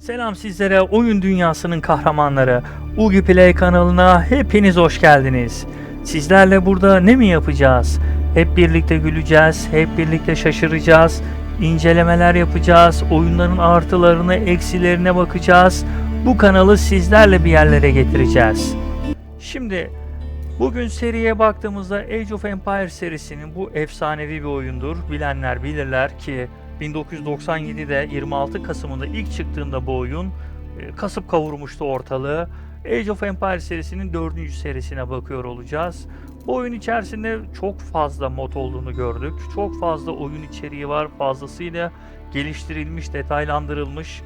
Selam sizlere, oyun dünyasının kahramanları. Ugi Play kanalına hepiniz hoş geldiniz. Sizlerle burada ne mi yapacağız? Hep birlikte güleceğiz, hep birlikte şaşıracağız, incelemeler yapacağız, oyunların artılarına, eksilerine bakacağız. Bu kanalı sizlerle bir yerlere getireceğiz. Şimdi bugün seriye baktığımızda Age of Empires serisinin bu efsanevi bir oyundur. Bilenler bilirler ki 1997'de 26 Kasım'ında ilk çıktığında bu oyun kasıp kavurmuştu ortalığı. Age of Empires serisinin 4. serisine bakıyor olacağız. Bu oyun içerisinde çok fazla mod olduğunu gördük. Çok fazla oyun içeriği var. Fazlasıyla geliştirilmiş, detaylandırılmış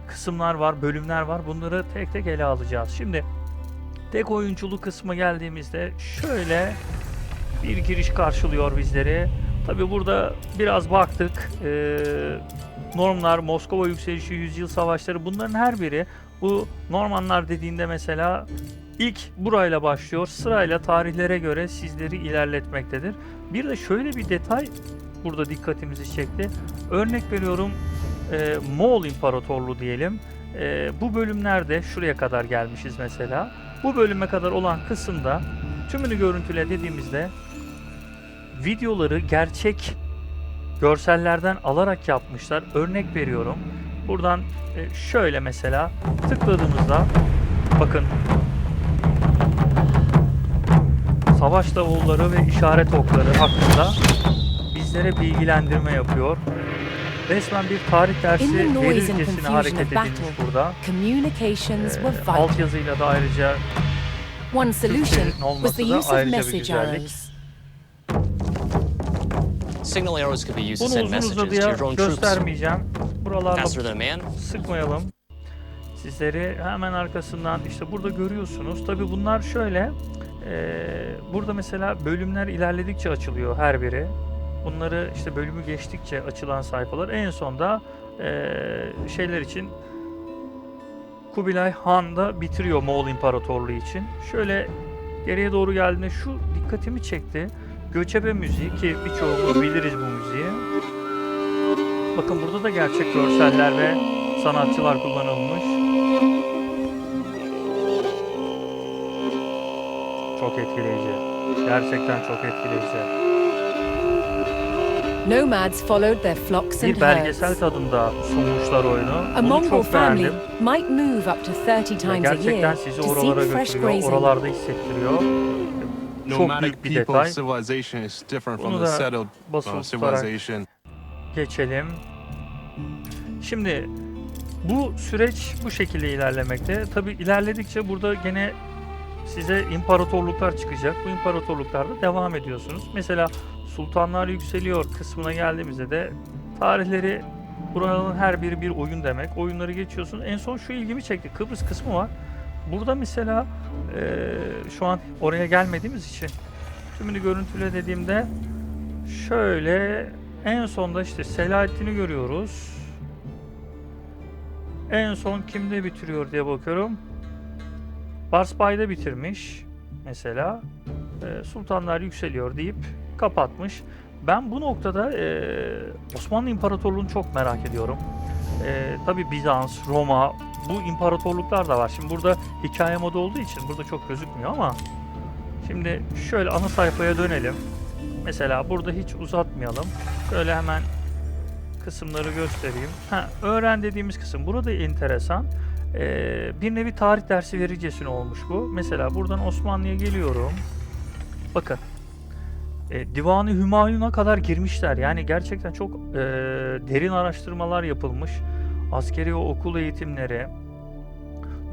kısımlar var, bölümler var. Bunları tek tek ele alacağız. Şimdi tek oyunculu kısmı geldiğimizde şöyle bir giriş karşılıyor bizleri. Tabi burada biraz baktık. Normlar, Moskova yükselişi, yüzyıl savaşları, bunların her biri bu Normanlar dediğinde mesela ilk burayla başlıyor. Sırayla tarihlere göre sizleri ilerletmektedir. Bir de şöyle bir detay burada dikkatimizi çekti. Örnek veriyorum, Moğol İmparatorluğu diyelim. Bu bölümlerde şuraya kadar gelmişiz mesela. Bu bölüme kadar olan kısımda tümünü görüntüle dediğimizde videoları gerçek görsellerden alarak yapmışlar. Örnek veriyorum. Buradan şöyle mesela tıkladığımızda bakın savaş davulları ve işaret okları hakkında bizlere bilgilendirme yapıyor. Resmen bir tarih dersi verircesine hareket edilmiş burada. Altyazıyla da ayrıca One solution was the use of ayrıca bir message güzellik. arrows. Signal arrows could be used to Bunu send uzun messages to uzadıya your own troops göstermeyeceğim. Buralarda faster than a man. sıkmayalım. Sizleri hemen arkasından işte burada görüyorsunuz. Tabi bunlar şöyle. Burada mesela bölümler ilerledikçe açılıyor her biri. Bunları işte bölümü geçtikçe açılan sayfalar. En sonda şeyler için Kubilay Han da bitiriyor Moğol İmparatorluğu için. Şöyle geriye doğru geldiğinde şu dikkatimi çekti. Göçebe müziği ki birçoğumuz biliriz bu müziği. Bakın burada da gerçek görseller ve sanatçılar kullanılmış. Çok etkileyici. Gerçekten çok etkileyici. Nomads followed their flocks and Bir belgesel herds. tadında sunmuşlar oyunu. A Bunu Mongol çok family beğendim. might move up to 30 Ve times a gerçekten year sizi to oralara seek fresh götürüyor. grazing. Oralarda hissettiriyor. Çok Nomadic büyük bir people detay. civilization is different from Bunu the da settled basılı tutarak civilization. geçelim. Şimdi bu süreç bu şekilde ilerlemekte. Tabi ilerledikçe burada gene size imparatorluklar çıkacak. Bu imparatorluklarda devam ediyorsunuz. Mesela sultanlar yükseliyor kısmına geldiğimizde de tarihleri, buranın her biri bir oyun demek. Oyunları geçiyorsunuz. En son şu ilgimi çekti. Kıbrıs kısmı var. Burada mesela şu an oraya gelmediğimiz için tümünü görüntüle dediğimde şöyle en sonda işte Selahattin'i görüyoruz. En son kimde bitiriyor diye bakıyorum. Barsbay'da bitirmiş mesela. Sultanlar yükseliyor deyip kapatmış. Ben bu noktada Osmanlı İmparatorluğu'nu çok merak ediyorum. Tabi Bizans, Roma, bu imparatorluklar da var. Şimdi burada hikaye modu olduğu için burada çok gözükmüyor ama şimdi şöyle ana sayfaya dönelim. Mesela burada hiç uzatmayalım. Şöyle hemen kısımları göstereyim. Öğren dediğimiz kısım. Burada enteresan. Bir nevi tarih dersi vericesine olmuş bu. Mesela buradan Osmanlı'ya geliyorum. Bakın. Divan-ı Hümayun'a kadar girmişler. Yani gerçekten çok derin araştırmalar yapılmış. Askeri okul eğitimleri,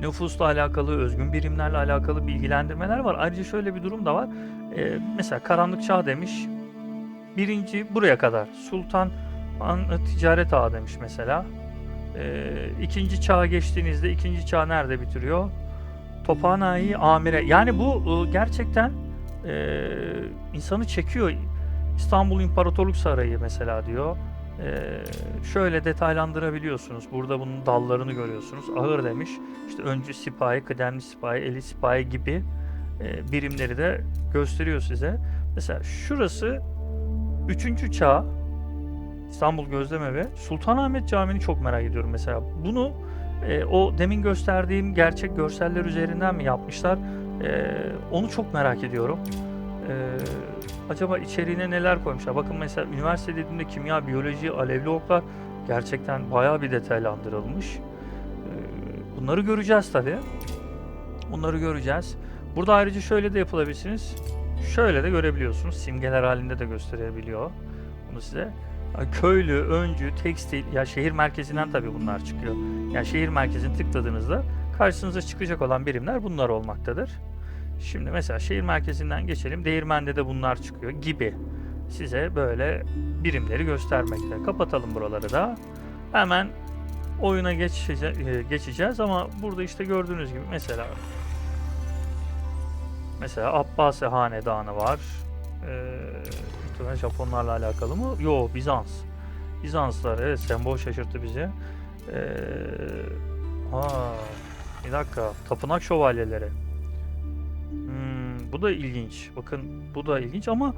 nüfusla alakalı, özgün birimlerle alakalı bilgilendirmeler var. Ayrıca şöyle bir durum da var. Mesela Karanlık Çağ demiş. Birinci buraya kadar. Sultan Ticaret Ağı demiş mesela. İkinci çağa geçtiğinizde ikinci çağ nerede bitiriyor? Tophane-i Amire. Yani bu gerçekten insanı çekiyor. İstanbul İmparatorluk Sarayı mesela diyor. Şöyle detaylandırabiliyorsunuz. Burada bunun dallarını görüyorsunuz. Ağır demiş. İşte öncü sipahi, kıdemli sipahi, eli sipahi gibi birimleri de gösteriyor size. Mesela şurası 3. çağ İstanbul Gözlemevi. Sultanahmet Camii'ni çok merak ediyorum mesela. Bunu O demin gösterdiğim gerçek görseller üzerinden mi yapmışlar? Onu çok merak ediyorum. Acaba içeriğine neler koymuşlar? Bakın mesela üniversite dediğimde kimya, biyoloji, alevli oklar gerçekten bayağı bir detaylandırılmış. Bunları göreceğiz tabii. Bunları göreceğiz. Burada ayrıca şöyle de yapılabilirsiniz. Şöyle de görebiliyorsunuz. Simgeler halinde de gösterebiliyor bunu size. Köylü, öncü, tekstil, ya şehir merkezinden tabii bunlar çıkıyor. Yani şehir merkezini tıkladığınızda karşınıza çıkacak olan birimler bunlar olmaktadır. Şimdi mesela şehir merkezinden geçelim. Değirmende de bunlar çıkıyor gibi. Size böyle birimleri göstermekte. Kapatalım buraları da. Hemen oyuna geçeceğiz ama burada işte gördüğünüz gibi mesela Abbasi Hanedanı var. Japonlarla alakalı mı? Yo, Bizans. Bizanslar, evet, sembol şaşırttı bizi. Bir dakika. Tapınak şövalyeleri. Bu da ilginç. Bakın bu da ilginç ama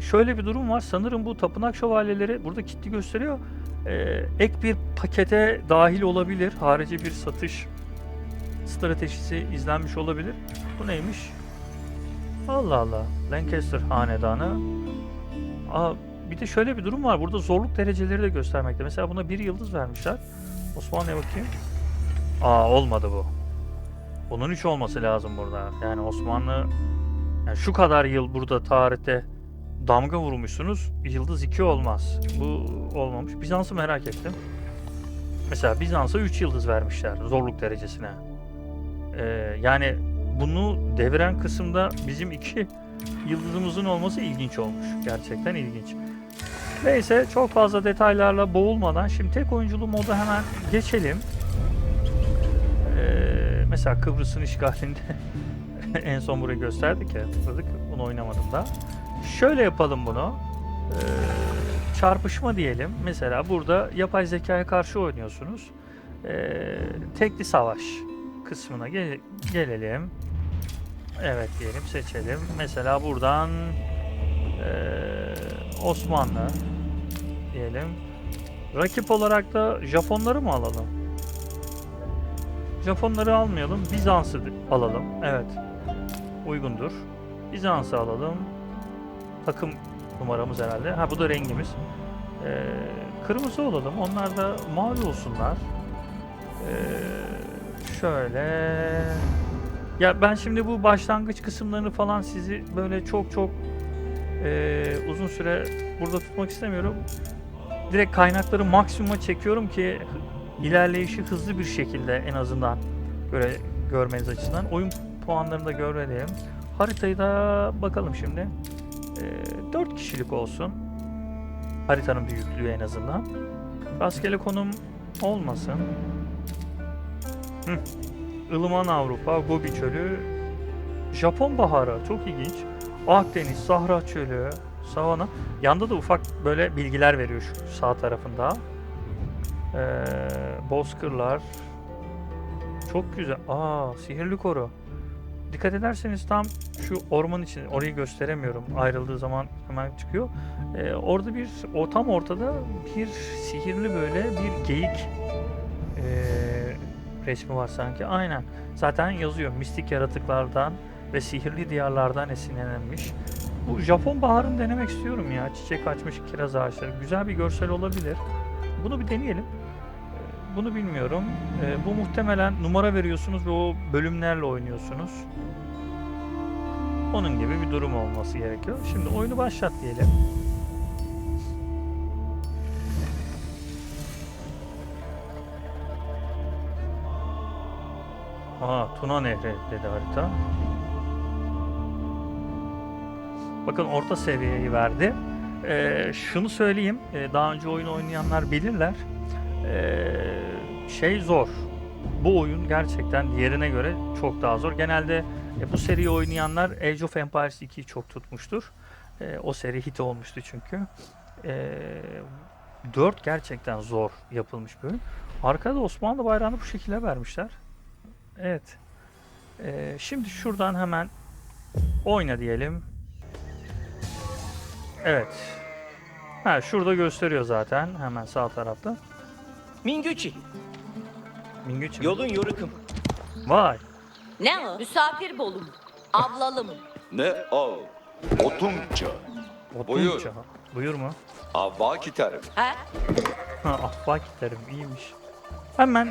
şöyle bir durum var. Sanırım bu tapınak şövalyeleri burada kilitli gösteriyor. Ek bir pakete dahil olabilir. Harici bir satış stratejisi izlenmiş olabilir. Bu neymiş? Allah Allah. Lancaster Hanedanı. Bir de şöyle bir durum var. Burada zorluk dereceleri de göstermekte. Mesela buna 1 yıldız vermişler. Osmanlı'ya bakayım. Olmadı bu. Bunun 3 olması lazım burada. Yani Osmanlı, yani şu kadar yıl burada tarihte damga vurmuşsunuz. Yıldız 2 olmaz. Bu olmamış. Bizans'ı merak ettim. Mesela Bizans'a 3 yıldız vermişler zorluk derecesine. Yani bunu deviren kısımda bizim 2 yıldızımızın olması ilginç olmuş. Gerçekten ilginç. Neyse, çok fazla detaylarla boğulmadan şimdi tek oyunculu moda hemen geçelim. Mesela Kıbrıs'ın işgalinde en son burayı gösterdik ya, tıkladık. Bunu oynamadım da. Şöyle yapalım bunu. Çarpışma diyelim. Mesela burada yapay zekaya karşı oynuyorsunuz. Tekli savaş kısmına gelelim. Evet diyelim, seçelim. Mesela buradan Osmanlı diyelim. Rakip olarak da Japonları mı alalım? Japonları almayalım. Bizans'ı alalım. Evet. Uygundur. Bizans'ı alalım. Takım numaramız herhalde. Bu da rengimiz. Kırmızı olalım. Onlar da mavi olsunlar. Şöyle. Ya ben şimdi bu başlangıç kısımlarını falan sizi böyle çok uzun süre burada tutmak istemiyorum. Direkt kaynakları maksimuma çekiyorum ki ilerleyişi hızlı bir şekilde en azından görmeniz açısından. Oyun puanlarını da görelim. Haritayı da bakalım şimdi. 4 kişilik olsun. Haritanın büyüklüğü en azından. Rastgele konum olmasın. Ilıman Avrupa, Gobi Çölü, Japon Baharı, çok ilginç. Akdeniz, Sahra Çölü, Savana. Yanda da ufak böyle bilgiler veriyor şu sağ tarafında. Bozkırlar. Çok güzel. Sihirli Koru. Dikkat ederseniz tam şu orman için, orayı gösteremiyorum. Ayrıldığı zaman hemen çıkıyor. Orada tam ortada bir sihirli böyle bir geyik resmi var sanki. Aynen. Zaten yazıyor. Mistik yaratıklardan ve sihirli diyarlardan esinlenilmiş. Bu Japon baharını denemek istiyorum ya. Çiçek açmış kiraz ağaçları. Güzel bir görsel olabilir. Bunu bir deneyelim. Bunu bilmiyorum. Bu muhtemelen numara veriyorsunuz ve o bölümlerle oynuyorsunuz. Onun gibi bir durum olması gerekiyor. Şimdi oyunu başlat diyelim. Tuna Nehri dedi harita. Bakın orta seviyeyi verdi. Şunu söyleyeyim. Daha önce oyun oynayanlar bilirler. Zor. Bu oyun gerçekten diğerine göre çok daha zor. Genelde bu seriyi oynayanlar Age of Empires 2'yi çok tutmuştur. O seri hit olmuştu çünkü. 4 gerçekten zor yapılmış bir oyun. Arkada Osmanlı bayrağını bu şekilde vermişler. Evet. Şimdi şuradan hemen oyna diyelim. Evet. Şurada gösteriyor zaten hemen sağ tarafta. Mingyuchi. Mingüç mü? Yolun yorukum. Vay. Ne o? Misafir bolum. Avlalım. Ne av? Otunca. Buyur. Otunca. Buyur mu? Avva giderim. He? Ha, ahbak giderim. İyiymiş. Hemen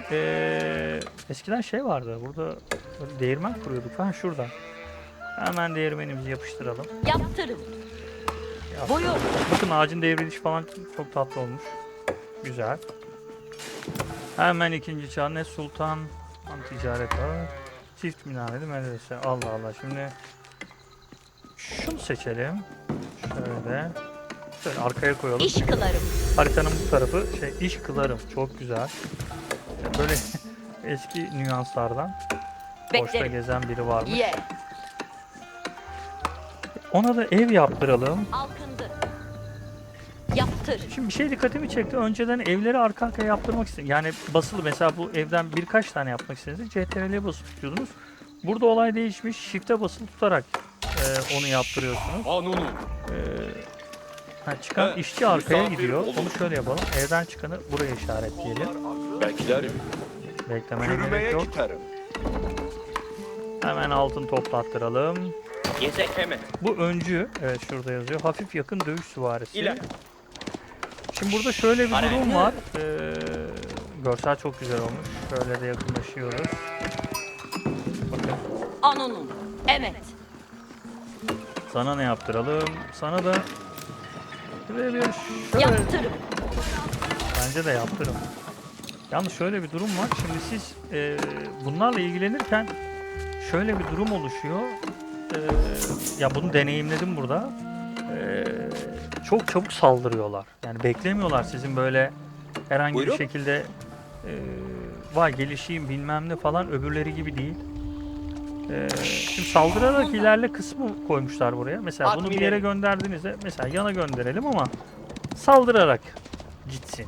eskiden şey vardı. Burada böyle değirmen kuruyorduk. Ha şurada. Hemen değirmenimizi yapıştıralım. Yaptırım. Buyur. Bakın ağacın devrilişi falan çok tatlı olmuş. Güzel. Hemen ikinci çağ ne sultan ticaret var. Çift minareli medrese. Allah Allah. Şimdi şunu seçelim. Şöyle arkaya koyalım. İş kılarım. Haritanın bu tarafı iş kılarım. Çok güzel. Böyle eski nüanslardan. Boşta Beklerim. gezen biri varmış. Ye. Ona da ev yaptıralım. Alkındı. Yaptır. Şimdi bir şey dikkatimi çekti. Önceden evleri arka arkaya yaptırmak istedim. Yani basılı mesela bu evden birkaç tane yapmak istediğinizde CTRL'ye basılı tutuyordunuz. Burada olay değişmiş. Shift'e basılı tutarak onu yaptırıyorsunuz. Kanunu. Çıkan Evet, işçi arkaya misafir gidiyor. olur. Onu şöyle yapalım. Evden çıkanı buraya işaretleyelim. Beklerim. Beklemene gerek Yürümeye yok. giderim. Hemen altın toplattıralım. Gezek hemen. Bu öncü. Evet şurada yazıyor. Hafif yakın dövüş süvarisi. İler. Şimdi burada şöyle bir durum Aynen. var. Görsel çok güzel olmuş. Şöyle de yakınlaşıyoruz. Bakın. Anonum. Evet. Sana ne yaptıralım? Sana da şöyle bir şöyle. Yaptırım. Bence de yaptırım. Yalnız şöyle bir durum var. Şimdi siz bunlarla ilgilenirken şöyle bir durum oluşuyor. Ya bunu deneyimledim burada. Çok çabuk saldırıyorlar. Yani beklemiyorlar sizin böyle herhangi Buyurun. bir şekilde vay gelişeyim bilmem ne falan, öbürleri gibi değil. Şimdi saldırarak ilerle kısmı koymuşlar buraya. Mesela bunu bir yere gönderdiğinizde mesela yana gönderelim ama saldırarak gitsin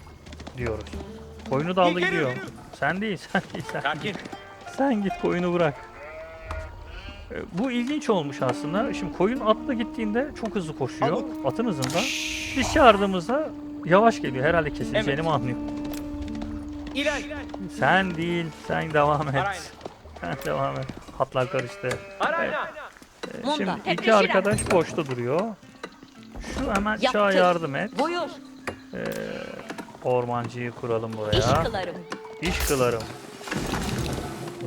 diyoruz. Koyunu daldı İlker gidiyor. yürü. Sen değil, sen değil, sen. Sakin. Sen git koyunu bırak. Bu ilginç olmuş aslında. Şimdi koyun atla gittiğinde çok hızlı koşuyor. Atın hızında. Biz çağırdığımızda yavaş geliyor. Herhalde kesileceğini mi anlıyor? İler. Sen değil, sen devam et. Arayna. Sen devam et. Hatlar karıştı. Arayna. Munda, Şimdi iki tepeşiren. arkadaş boşta duruyor. Şu hemen çağa Yaptır. yardım et. Buyur. Ormancıyı kuralım İş buraya. kılarım. İş kılarım.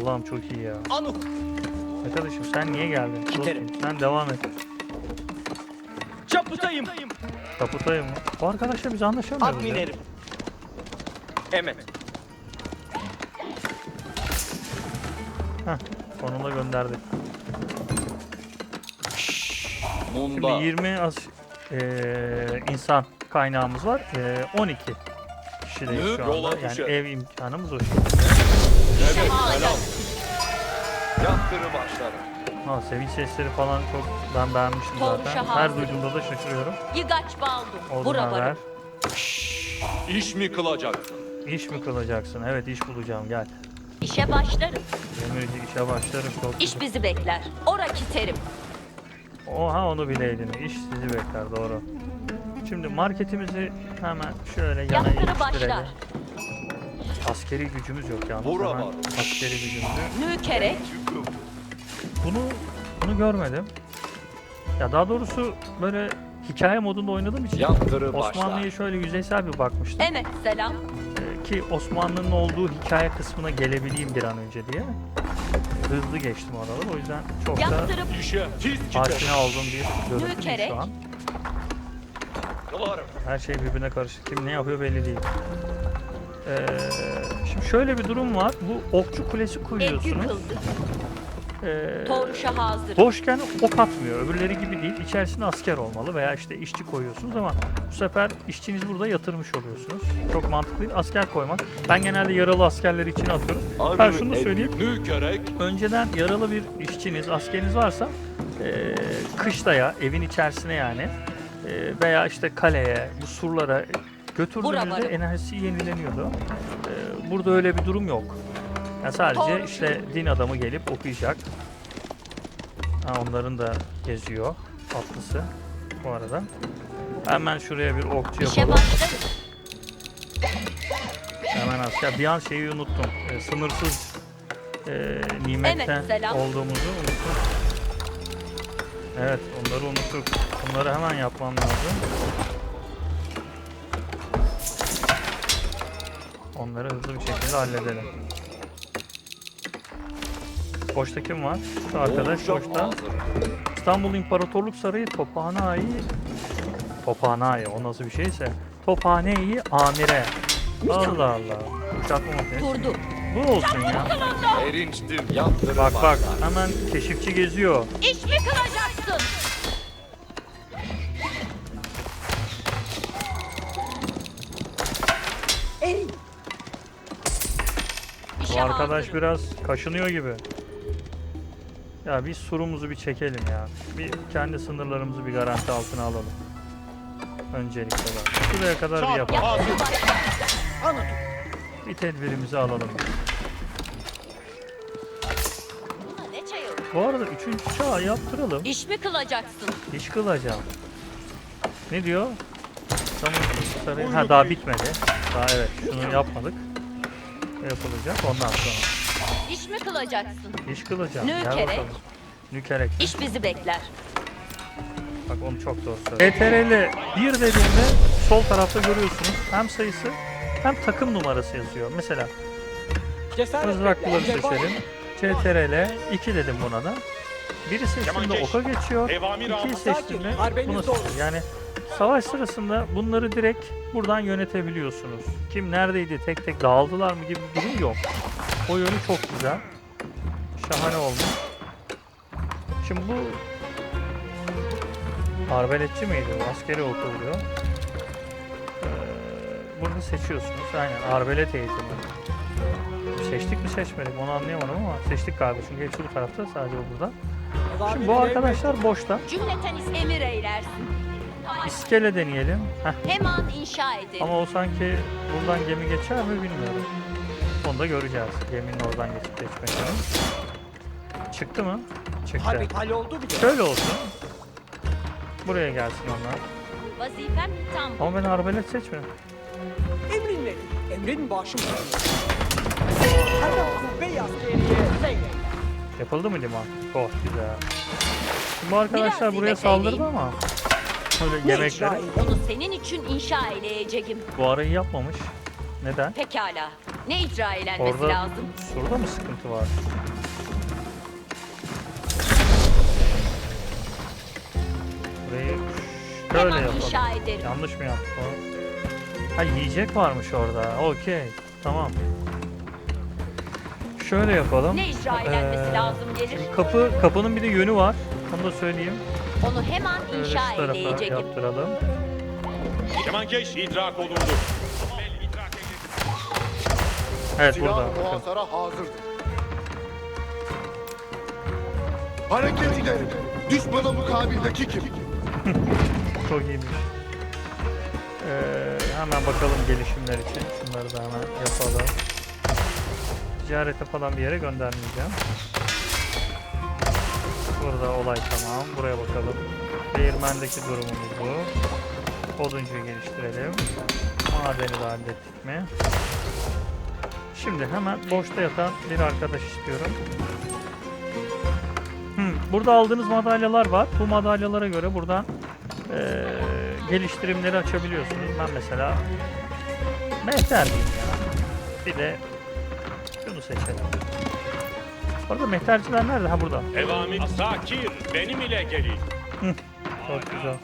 Ulan çok iyi ya. Anuk. Arkadaşım sen niye geldin? Giderim. Sen devam et. Çaputayım. Kaputayım mı? Bu arkadaşla biz anlaşamıyoruz ya. Adminerim. Hemen. Sonunda gönderdik. Şimdi Munda. 20 insan kaynağımız var. 12 kişideyiz şu Yola anda. Yani düşer. ev imkanımız o. Evet selam. Yaptırı başlarım. Ha, sevinç sesleri falan çok ben beğenmiştim Tom zaten. şahı Her hazır. duyduğumda da şaşırıyorum. Yıgaç baldım. Odun Bura haber. varım. İş mi kılacaksın? İş mi kılacaksın? Evet iş bulacağım gel. İşe başlarım. Demirci işe başlarım çok. İş bizi bekler. Ora kiterim. Oha onu bileydin. İş sizi bekler doğru. Şimdi marketimizi hemen şöyle yana Yaptırı iliştirelim. başlar. Askeri gücümüz yok yalnız. Bura Hemen var. askeri gücümüzü. Nükerek. Bunu görmedim. Ya daha doğrusu böyle hikaye modunda oynadığım için Yaptırı Osmanlı'ya başlar. şöyle yüzeysel bir bakmıştım. Evet selam. Ki Osmanlı'nın olduğu hikaye kısmına gelebileyim bir an önce diye. Hızlı geçtim oraları. O yüzden çok da Yaptırıp İşe tiz giderim. aşina olduğum bir görüntü değil Nükerek. şu an. Kılarım. Her şey birbirine karışık. Kim ne yapıyor belli değil. Şimdi şöyle bir durum var. Bu okçu kulesi el koyuyorsunuz. yıkıldı. Ee, Hazır. boşken ok atmıyor. Öbürleri gibi değil. İçerisinde asker olmalı veya işte işçi koyuyorsunuz ama bu sefer işçinizi burada yatırmış oluyorsunuz. Çok mantıklı değil. Asker koymak. Ben genelde yaralı askerleri içine atıyorum. Ben şunu da söyleyeyim. Nükerek. Önceden yaralı bir işçiniz, askeriniz varsa kışlaya, evin içerisine yani veya işte kaleye, bu surlara Bura götürdüğünüzde varım. enerjisi yenileniyordu. Burada öyle bir durum yok. Yani sadece Doğru. işte din adamı gelip okuyacak. Ha, onların da geziyor atlısı bu arada. Hemen şuraya bir okçu İşe yapalım. başlarım. Hemen dünyası. Ya bir an şeyi unuttum. Sınırsız nimette Evet, selam. olduğumuzu unuttum. Evet, onları unuttuk. Bunları hemen yapmam lazım. Onları hızlı bir şekilde halledelim. Boşta kim var? Şu arkadaş Boğuşa boşta. hazır. İstanbul İmparatorluk Sarayı Tophane'yi o nasıl bir şeyse Tophane'yi amire. Allah Allah. Uçak mı makinesi? Durdu. Bu olsun ya. Erinçtir yaptırım Bak bak başlar. hemen keşifçi geziyor. İş mi kılacaksın? Bu İşe arkadaş hazırım. biraz kaşınıyor gibi. Ya biz surumuzu bir çekelim ya. Bir kendi sınırlarımızı bir garanti altına alalım. Öncelikle bak. Şuraya kadar bir yapalım. Yapması başka. Bir tedbirimizi alalım. Buna ne çay olur? Bu arada 3. çağı yaptıralım. İş mi kılacaksın? İş kılacağım. Ne diyor? Tamam. Sarayı. Ha daha bitmedi. Daha evet şunu yapmadık. Yapılacak ondan sonra. İş mi kılacaksın? İş kılacağım. Gel Nükerek. bakalım. Nükerek. İş bizi bekler. Bak onu çok doğru söylüyor. CTRL 1 dediğimde sol tarafta görüyorsunuz. Hem sayısı hem takım numarası yazıyor. Mesela mızraklıları seçelim. CTRL 2 dedim buna da. Biri seçtiğinde oka geçiyor. İkiyi seçtiğinde bunu seçiyor. Yani savaş sırasında bunları direkt buradan yönetebiliyorsunuz. Kim neredeydi, tek tek dağıldılar mı gibi bir durum yok. O yönü çok güzel. Şahane olmuş. Şimdi bu arbeletçi miydi? Askeri oku oluyor. Burada seçiyorsunuz. Aynen arbelet eğitimi. Seçtik mi seçmedik onu anlayamadım ama seçtik galiba çünkü hepsi bu tarafta sadece o burada. Şimdi bu arkadaşlar boşta. Cümleten emir eylersin. İskele deneyelim. Heh. Hemen inşa edelim. Ama o sanki buradan gemi geçer mi bilmiyorum. Onu da göreceğiz. Geminin oradan geçip geçmeyeceğini. Çıktı mı? Çıktı. Halloldu bile. Şöyle olsun. Buraya gelsin onlar. Vazifem tam. Ama ben arbelet seçmiyorum. Emrinle. Emrin başım. Hemen kuvve-i askeriye zeyle. Yapıldı mı liman? Oh güzel. Şimdi bu arkadaşlar Biraz buraya hizmet saldırdı eyleyeyim. ama böyle yemekleri Onu senin için inşa edeceğim. bu arayı yapmamış. Neden? Pekala. Ne icra eğlenmesi Orada lazım? surda mı sıkıntı var? Burayı şöyle Hemen yapalım. inşa ederim. Yanlış mı yaptık onu? Ha yiyecek varmış orada. Okey. Tamam. Şöyle yapalım. Ne icra eğlenmesi lazım gelir? Kapının bir de yönü var. Onu da söyleyeyim. Onu hemen Şöyle şu inşa tarafa edeceğim. yaptıralım. Kemankeş idrak olundu. Evet burada. Silah Bakın. muhasara hazırdır. Hareket edelim. Düşmana mukabildeki kim? Çok iyiymiş. Hemen bakalım gelişimler için. Şunları da hemen yapalım. Ziyarete falan bir yere göndermeyeceğim. Burada olay tamam. Buraya bakalım. Değirmendeki durumumuz bu. Oduncuyu geliştirelim. Madeni de hallettik mi? Şimdi hemen boşta yatan bir arkadaş istiyorum. Burada aldığınız madalyalar var. Bu madalyalara göre buradan geliştirimleri açabiliyorsunuz. Ben mesela mehter diyeyim ya. Bir de şunu seçelim. Orada mehterciler nerede? Ha burada. Evamir Sakir benim ile gelin. Çok güzel.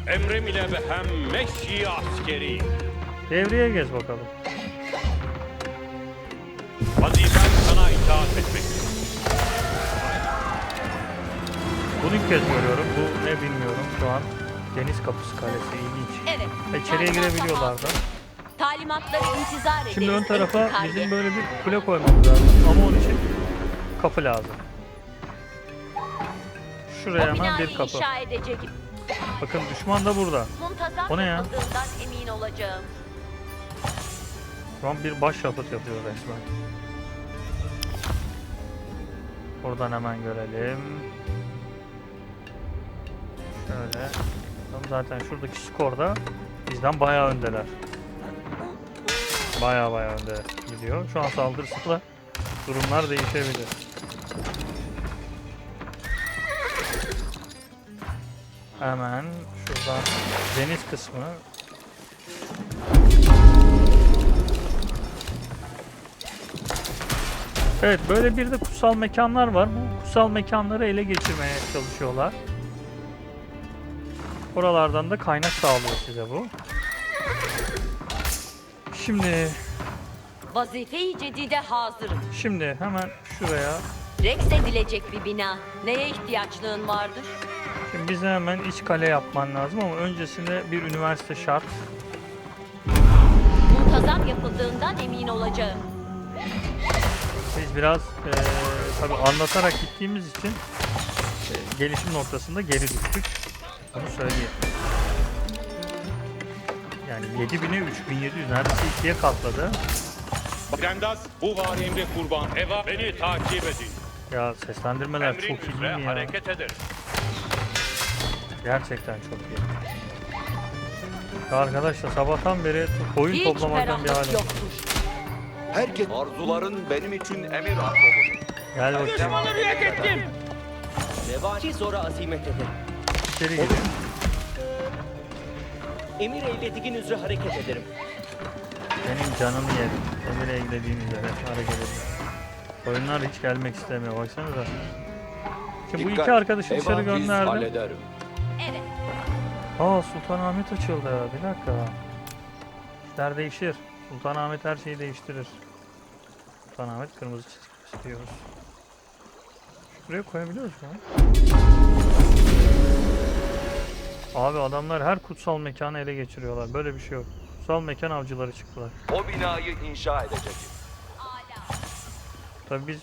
Emrim ile ve hem meşyi askeri. Devreye gez bakalım. Vazifem sana itaat etmektir. Bunu ilk kez görüyorum. Bu ne bilmiyorum şu an. Deniz Kapısı Kalesi ilginç. Evet. İçeriye girebiliyorlar da. Talimatları intizar ederiz. Şimdi ön tarafa Entikal bizim Bey. böyle bir kule koymamız lazım. Ama onun için kapı lazım. Şuraya O hemen binayı bir kapı. inşa edeceğim. Bakın düşman da burada. Muntazam O ne ya? yapıldığından emin olacağım. Şu an bir başyapıt yapıyor resmen. Buradan hemen görelim. Şöyle. Zaten şuradaki skorda bizden bayağı öndeler. Baya önde gidiyor. Şu an saldırı sıkla durumlar değişebilir. Hemen şuradan deniz kısmı. Evet, böyle bir de kutsal mekanlar var. Bu kutsal mekanları ele geçirmeye çalışıyorlar. Oralardan da kaynak sağlıyor size bu. Vazife-i cedide hazırım. Şimdi hemen şuraya. Rex edilecek bir bina. Neye ihtiyaçlığın vardır? Şimdi bize hemen iç kale yapman lazım ama öncesinde bir üniversite şart. Muntazam yapıldığından emin olacağım. Biz biraz tabii anlatarak gittiğimiz için gelişim noktasında geri düştük. Bunu söyleyeyim. Yani 7000'e 3700 neredeyse ikiye katladı. Brendaz, bu var emre kurban. Eva beni takip edin. Ya seslendirmeler Emrin çok iyi üzere değil mi ya? hareket ederim. Gerçekten çok iyi. Ya arkadaşlar sabahtan beri oyun Hiç toplamaktan bir ferahlık halim. yoktur. Herkes Arzuların benim için emir aklıdır. Gel bakayım. Revaki zora azimet ederim. İçeri girin. Emir eylediğin üzere hareket ederim. Senin canını yerim. Emir eklediğin üzere hareket edin. Oyunlar hiç gelmek istemiyor. Baksanıza. Şimdi bu iki arkadaşı dışarı gönderdim. hallederim. Evet. Aa, Sultanahmet açıldı. Bir dakika. İşler değişir. Sultanahmet her şeyi değiştirir. Sultanahmet kırmızı çizgi istiyoruz. Şuraya koyabiliyoruz mu? Abi adamlar her kutsal mekanı ele geçiriyorlar. Böyle bir şey yok. Kutsal mekan avcıları çıktılar. O binayı inşa edecek. Tabii biz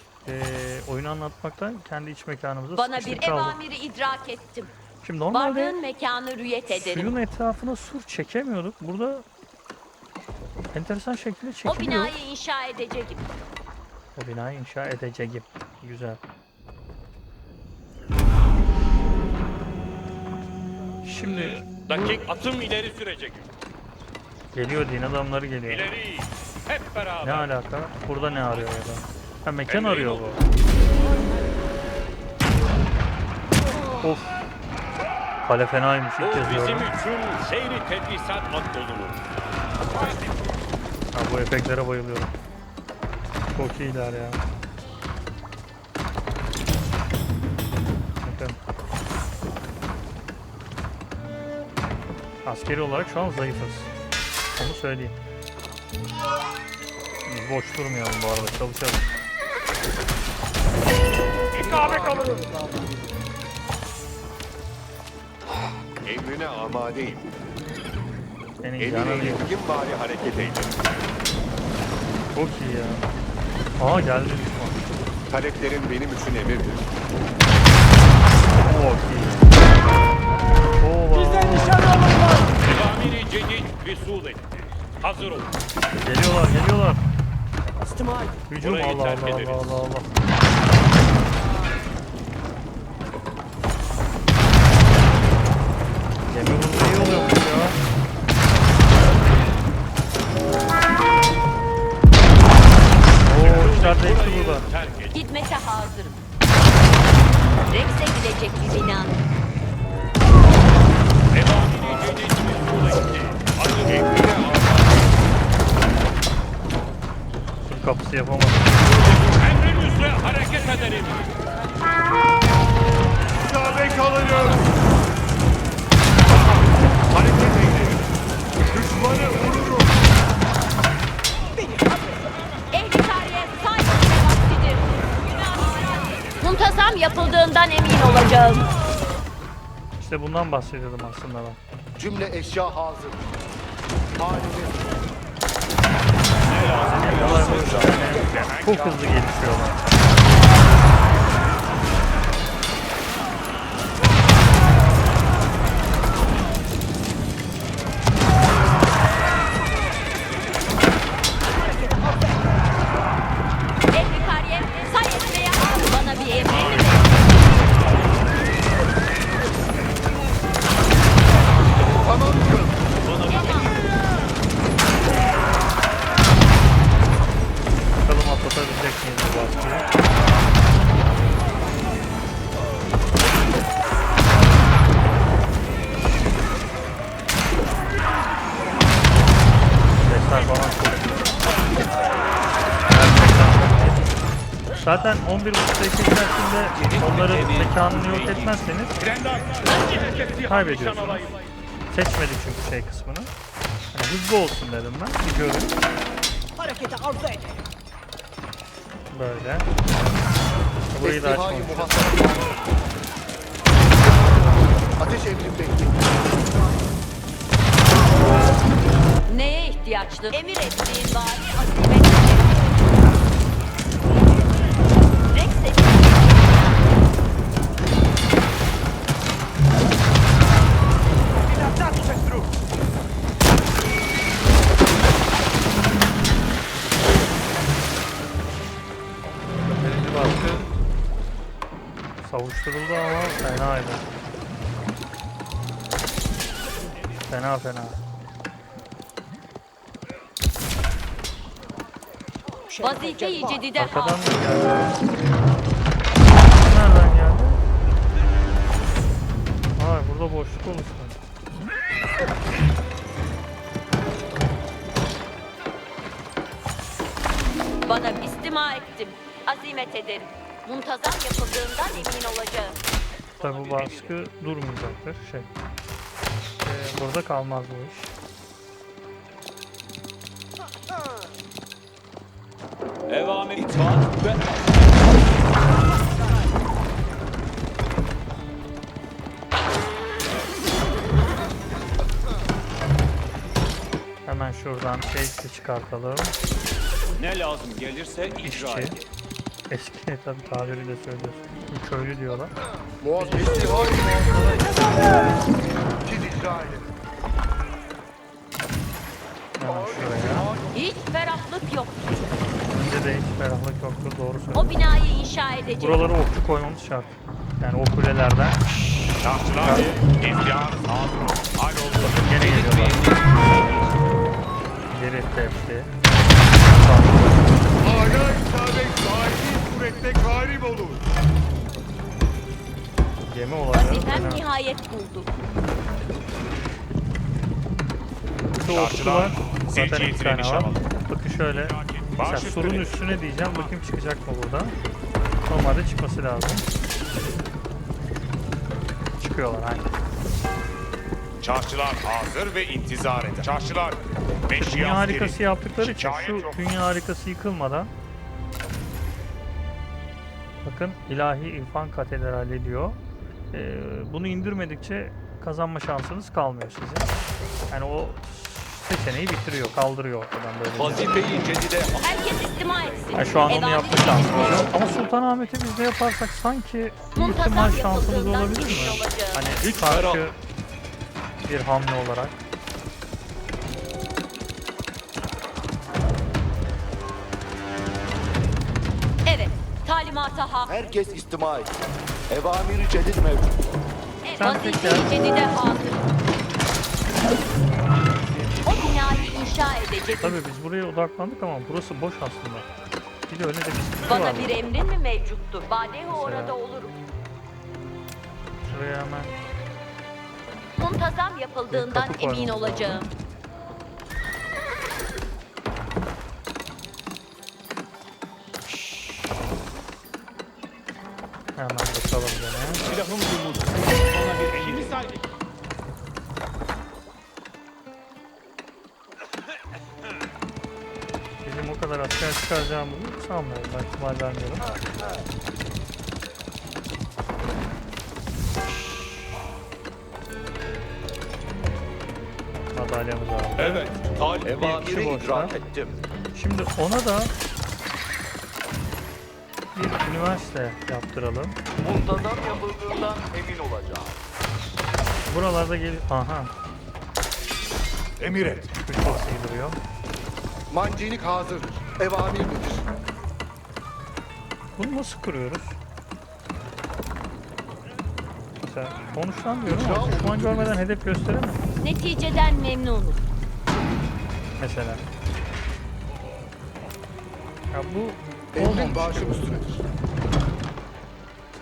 oyunu anlatmaktan kendi iç mekanımıza Bana bir sıkıştık ev kaldık. amiri idrak ettim. Şimdi normalde Varlığın mekanı rüyet ederim. suyun etrafına sur çekemiyorduk. Burada enteresan şekilde O çekiliyor. binayı inşa edeceğim. O binayı inşa edeceğim. Güzel. Şimdi Dakik atım ileri sürecek. geliyor din adamları geliyor. İleri. Hep Ne beraber. alaka? Burada ne arıyor ya da? Ha, mekan Emrin arıyor olur. bu. Of. Kale fenaymış, ilk Bu kez bizim gördüm. için seyri tedrisat ad olunur. Ha, bu efektlere bayılıyorum. Çok iyiler ya. Bakın. Askeri olarak şu an zayıfız. Onu söyleyeyim. Biz boş durmayalım bu arada, çalışalım. Emrine amadeyim. Senin Emir canını yedim. eyletkin bari hareket eyle. Çok iyi ya. Aa, geldi düşman. Taleplerin benim için emirdir. Çok iyi. Oo, Evamiri cedid visul etti. Hazır olun. geliyorlar. İstimal. Hücum, Burayı Allah terk Allah ederiz. Allah Allah. Gemi burada iyi oluyormuş ya. Oo, işler değişti Burayı burada. terk et. Hizmete hazırım. Rex edilecek bir bina. Evamiri cedid visul etti. Hazır olun. Emrine amadeyim. Şu kapısı yapamadım. Emrin üzere hareket ederim. İsabet alırım. Hareket eyle. Düşmanı vururum. Ehli tarihe saygı vaktidir. Muntazam yapıldığından emin olacağım. İşte bundan bahsediyordum aslında ben. cümle eşya hazır. Halimiz Çok hızlı gelişiyorlar. Ehli tarihe say etmeye al. Bana bir emrin mi ver? tamamdır. Tamam. baskıyı. Sesler falan çok iyi. Gerçekten çok iyi. Zaten 11.5'taki içerisinde onların mekanını yok etmezseniz kaybediyorsunuz. Seçmedik çünkü şey kısmını. Yani hızlı olsun dedim ben. Bir görün. Harekete arzu et. Böyle. Burayı da Esnihayı açmamışız. muhasebe. Ateş emrim bekliyor. Neye ihtiyaçlı? Emir ettiğin vari azimet ederim. Rex edin. Birinci baskı savuşturuldu ama fenaydı. Fena fena. Vazife-i cedide Arkadan hazır. mı geldi? Nereden geldi? Hayır, burada boşluk oluştu. Bana istima ettim. Azimet ederim. Muntazam yapıldığından emin olacağım. Tabi bu baskı durmayacaktır. Burada kalmaz bu iş. Evamir itaat ve Hemen şuradan case'i çıkartalım. ne lazım gelirse icra İşçi. et. Eski tabi tabiriyle söylüyorsun. Bu köylü diyorlar. Esnihayı muhasebe. Siz icra edin. Hemen şuraya. Hiç ferahlık yok. Önce de hiç ferahlık yoktur, doğru O söylüyorsun. binayı inşa edecek. Buraları okçu koymamız şart. Yani o kulelerden Taşçılar, ihtiyarınız hazır olun. Hadi olsun. gene geliyorlar. Geri tepsi. Hala isabet sahibi surette galip olur. Gemi olayları Vazifem fena. nihayet buldu. Şu okçu var. Zaten Zeki iki tane direnişe var. alın. Bakın şöyle. Mesela Baş surun üstüne. üstüne diyeceğim. Bakayım çıkacak mı burada. Normalde çıkması lazım. Çıkıyorlar aynen. Çarşılar hazır ve intizar eder. Çarşılar, meşri Dünya askeri. harikası yaptıkları için Şikayet şu yok. dünya harikası yıkılmadan bakın ilahi irfan katedrali diyor. Bunu indirmedikçe kazanma şansınız kalmıyor sizin. Yani o seçeneği bitiriyor, kaldırıyor ortadan böyle. Vazife-i cedide Herkes istima etsin. Yani şu an onu Evamir yapma cedide şansımız yok. hazır. Ama Sultanahmet'i biz de yaparsak sanki bir Muntazam ihtimal şansımız yapıldığından olabilir mi? emin olacağım. Hani Hiç karşı ferah. bir hamle olarak. Evet. Talimata hak. Herkes istima etsin. Evamiri cedid mevcut. Sen Vazife-i tekrar- cedide hazır. O binayı inşa edecek. Tabii biz buraya odaklandık ama burası boş aslında. Bir de öyle de bir sıkıntı var. Bana bir emrin mi mevcuttur? Badeho orada olurum. Şuraya hemen Muntazam yapıldığından kapı emin koymamız olacağım. hemen bakalım gene. silahım yumuldu. Bana bir emir misal. Bizim o kadar asker çıkaracağımızı sanmıyorum. Ben ihtimal vermiyorum. Madalyamızı aldık. Evet. Talip Bir kişi boşta. ettim. Şimdi ona da bir üniversite yaptıralım. Muntazam yapıldığından emin olacağım. Buralarda gel... Aha. Emir et. Bu çok iyi duruyor. Mancinik hazırdır. Evamir nedir? Bunu nasıl kuruyoruz? Mesela konuştan diyorum ama düşman görmeden hedef gösteremem. Neticeden memnunum. Mesela. Ya bu Emrin başım üstünedir.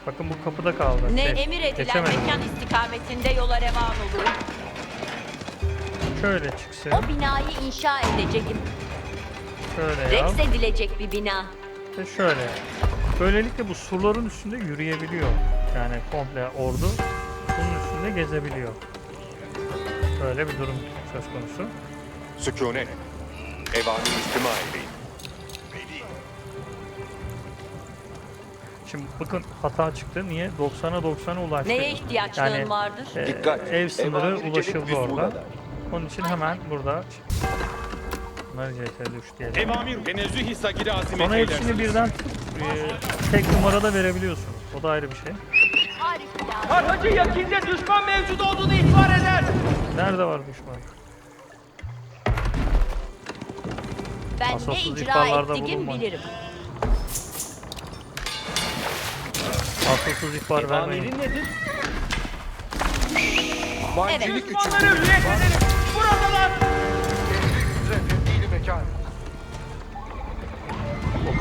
Bakın bu kapıda kaldı. Ne Şey, emir edilen geçemedim. mekan istikametinde yola revan olur. Şöyle çıksın. O binayı inşa edeceğim. Şöyle yap. Rex edilecek bir bina. Ve şöyle. Böylelikle bu surların üstünde yürüyebiliyor. Yani komple ordu bunun üstünde gezebiliyor. Böyle bir durum söz konusu. Sükunet. Evamir istima edin. Şimdi bakın hata çıktı. Niye? 90'a 90'a ulaştık. Neye ihtiyaçlığın Yani, vardır? Dikkat. Ev sınırı Evamir Celil ulaşıldı Füsun orada. eder. Onun için hemen burada bunları CT düş diyelim. Evamir Tenezzüh-i Sagir'i azimet Sonra hepsini eylersiniz. birden tek numarada verebiliyorsun. O da ayrı bir şey. Harikulade. Kartacı yakinde düşman mevcut olduğunu ihbar eder. Nerede var düşman? Ben ne Asılsız icra ihbarlarda ettiğim bulunma. bilirim. Asılsız ihbar vermeyin. nedir? Mancilik için Düşmanları hüyet edelim. Buradalar. emrin üzere tebdili mekan.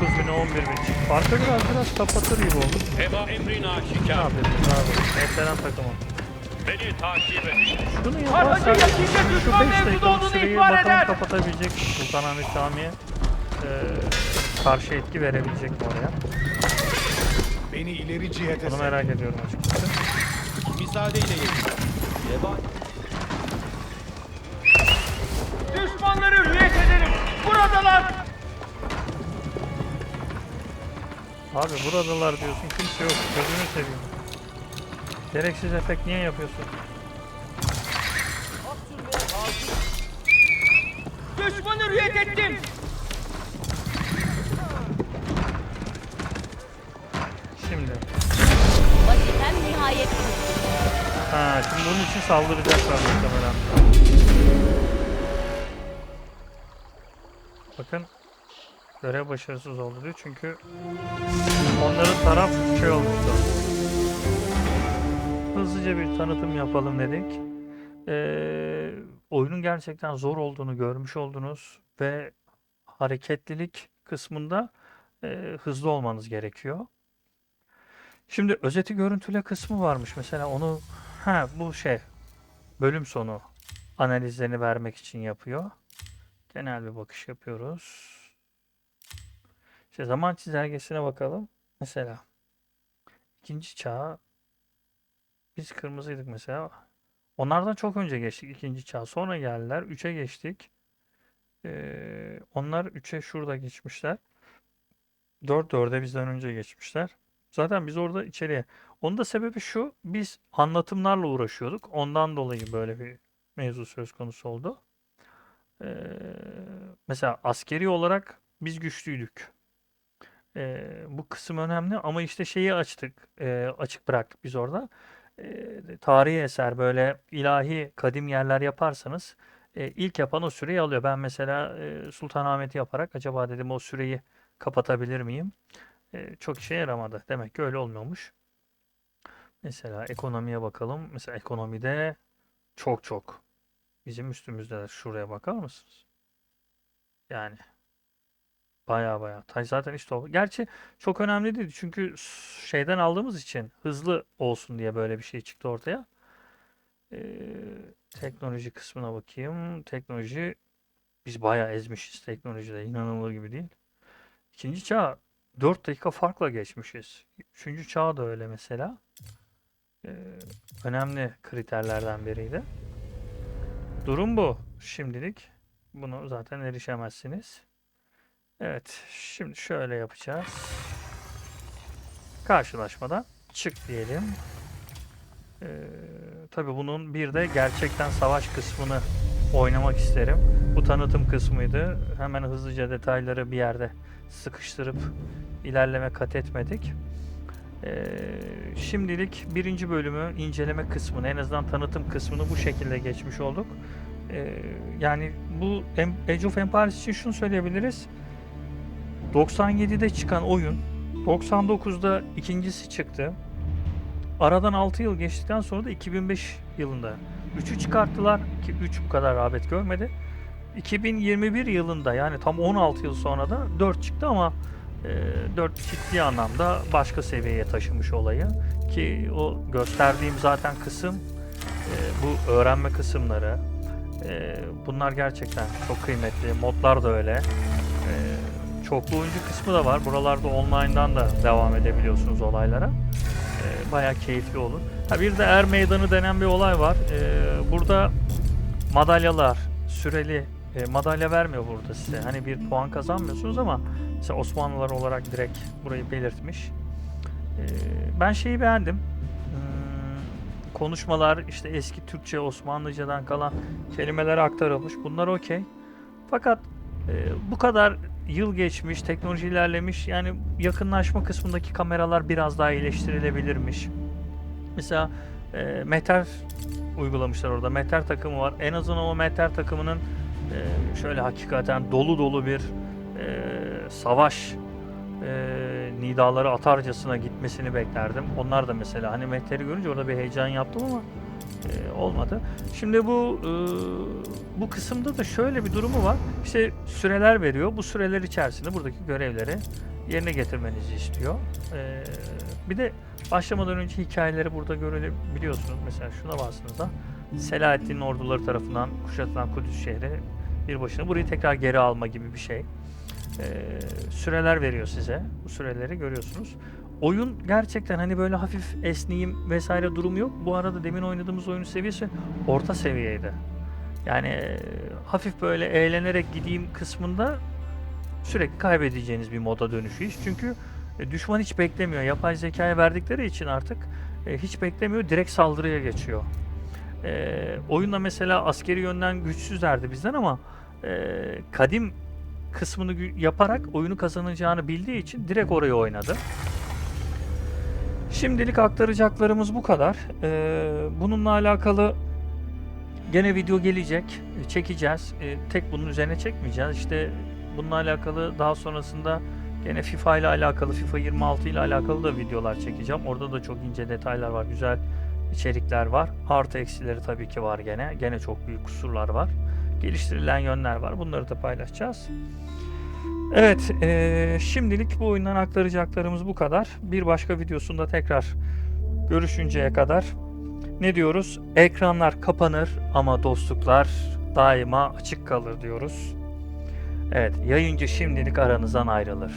9.000'e 11.000. Farkı biraz kapatır gibi oldu. Eva emrin Ne aşikar. yapıyorsunuz abi? Ekstrem takımı. Beni takip edin. Şunu Kartacı yaparsak yakinde şu düşman 5 mevcut dakikalık olduğunu süreyi ihbar bakalım eder. kapatabilecek mi? Sultanahmet Camii'ye karşı etki verebilecek mi oraya? Beni ileri cihete Bunu merak ediyorum açıkçası. Müsaadeyle yetişin. Düşmanları hüyet edelim. Buradalar. Abi buradalar diyorsun, kimse yok. Gözünü seveyim. Gereksiz efekt niye yapıyorsun? Düşmanı hüyet ettim. Şimdi. Vazifem nihayet. Ha, şimdi bunun için saldıracaklar muhtemelen. Bakın. Görev başarısız oldu diyor çünkü onların taraf şey olmuştu. Hızlıca bir tanıtım yapalım dedik. Oyunun gerçekten zor olduğunu görmüş oldunuz ve hareketlilik kısmında hızlı olmanız gerekiyor. Şimdi özeti görüntüle kısmı varmış. Mesela onu bu bölüm sonu analizlerini vermek için yapıyor. Genel bir bakış yapıyoruz. İşte zaman çizelgesine bakalım. Mesela ikinci çağ biz kırmızıydık mesela. Onlardan çok önce geçtik ikinci çağ. Sonra geldiler. 3'e geçtik. Onlar 3'e şurada geçmişler. 4'e bizden önce geçmişler. Zaten biz orada içeriye. Onun da sebebi şu. Biz anlatımlarla uğraşıyorduk. Ondan dolayı böyle bir mevzu söz konusu oldu. Mesela askeri olarak biz güçlüydük. Bu kısım önemli ama işte şeyi açık bıraktık biz orada. Tarihi eser böyle ilahi kadim yerler yaparsanız ilk yapan o süreyi alıyor. Ben mesela Sultanahmet'i yaparak acaba dedim o süreyi kapatabilir miyim? Çok işe yaramadı. Demek ki öyle olmuyormuş. Mesela ekonomiye bakalım. Mesela ekonomide çok bizim üstümüzdeler. Şuraya bakar mısınız? Yani baya. Zaten işte o. Gerçi çok önemli değil. Çünkü şeyden aldığımız için hızlı olsun diye böyle bir şey çıktı ortaya. Teknoloji kısmına bakayım. Teknoloji biz bayağı ezmişiz teknolojide. İnanılır gibi değil. İkinci çağ 4 dakika farkla geçmişiz. Üçüncü çağ da öyle mesela. Önemli kriterlerden biriydi. Durum bu. Şimdilik bunu zaten erişemezsiniz. Evet. Şimdi şöyle yapacağız. Karşılaşmadan çık diyelim. Tabii bunun bir de gerçekten savaş kısmını oynamak isterim. Bu tanıtım kısmıydı. Hemen hızlıca detayları bir yerde sıkıştırıp ilerleme kat etmedik. Şimdilik birinci bölümü inceleme kısmını, en azından tanıtım kısmını bu şekilde geçmiş olduk. Yani bu Age of Empires için şunu söyleyebiliriz. 97'de çıkan oyun 99'da ikincisi çıktı. Aradan 6 yıl geçtikten sonra da 2005 yılında 3'ü çıkarttılar ki 3 bu kadar rağbet görmedi. 2021 yılında yani tam 16 yıl sonra da 4 çıktı ama 4 ciddi anlamda başka seviyeye taşımış olayı. Ki o gösterdiğim zaten kısım bu öğrenme kısımları. Bunlar gerçekten çok kıymetli. Modlar da öyle. Çoklu oyuncu kısmı da var. Buralarda online'dan da devam edebiliyorsunuz olaylara. Bayağı keyifli olur. Ha, bir de Er Meydanı denen bir olay var. Burada madalyalar, süreli madalya vermiyor burada size. Hani bir puan kazanmıyorsunuz ama mesela Osmanlılar olarak direkt burayı belirtmiş. Ben şeyi beğendim. Konuşmalar, işte eski Türkçe, Osmanlıcadan kalan kelimeler aktarılmış. Bunlar okey. Fakat bu kadar yıl geçmiş, teknoloji ilerlemiş. Yani yakınlaşma kısmındaki kameralar biraz daha iyileştirilebilirmiş. Mesela Mehter uygulamışlar orada. Mehter takımı var. En azından o Mehter takımının şöyle hakikaten dolu dolu bir savaş nidaları atarcasına gitmesini beklerdim. Onlar da mesela hani Mehter'i görünce orada bir heyecan yaptım ama olmadı. Şimdi bu kısımda da şöyle bir durumu var. İşte süreler veriyor. Bu süreler içerisinde buradaki görevleri yerine getirmenizi istiyor. Bir de başlamadan önce hikayeleri burada görebiliyorsunuz. Mesela şuna bastığınızda Selahaddin'in orduları tarafından kuşatılan Kudüs şehri bir başına burayı tekrar geri alma gibi bir şey. Süreler veriyor size. Bu süreleri görüyorsunuz. Oyun gerçekten hani böyle hafif esneyim vesaire durum yok. Bu arada demin oynadığımız oyunun seviyesi orta seviyeydi. Yani hafif böyle eğlenerek gideyim kısmında sürekli kaybedeceğiniz bir moda dönüşü iş. Çünkü düşman hiç beklemiyor. Yapay zekaya verdikleri için artık hiç beklemiyor. Direkt saldırıya geçiyor. Oyunda mesela askeri yönden güçsüzlerdi bizden ama kadim kısmını yaparak oyunu kazanacağını bildiği için direkt oraya oynadı. Şimdilik aktaracaklarımız bu kadar. Bununla alakalı gene video gelecek. Çekeceğiz. Tek bunun üzerine çekmeyeceğiz. İşte bununla alakalı daha sonrasında gene FIFA ile alakalı, FIFA 26 ile alakalı da videolar çekeceğim. Orada da çok ince detaylar var. Güzel içerikler var. Artı eksileri tabii ki var gene. Gene çok büyük kusurlar var. Geliştirilen yönler var. Bunları da paylaşacağız. Evet, şimdilik bu oyundan aktaracaklarımız bu kadar. Bir başka videosunda tekrar görüşünceye kadar ne diyoruz? Ekranlar kapanır ama dostluklar daima açık kalır diyoruz. Evet, yayıncı şimdilik aranızdan ayrılır.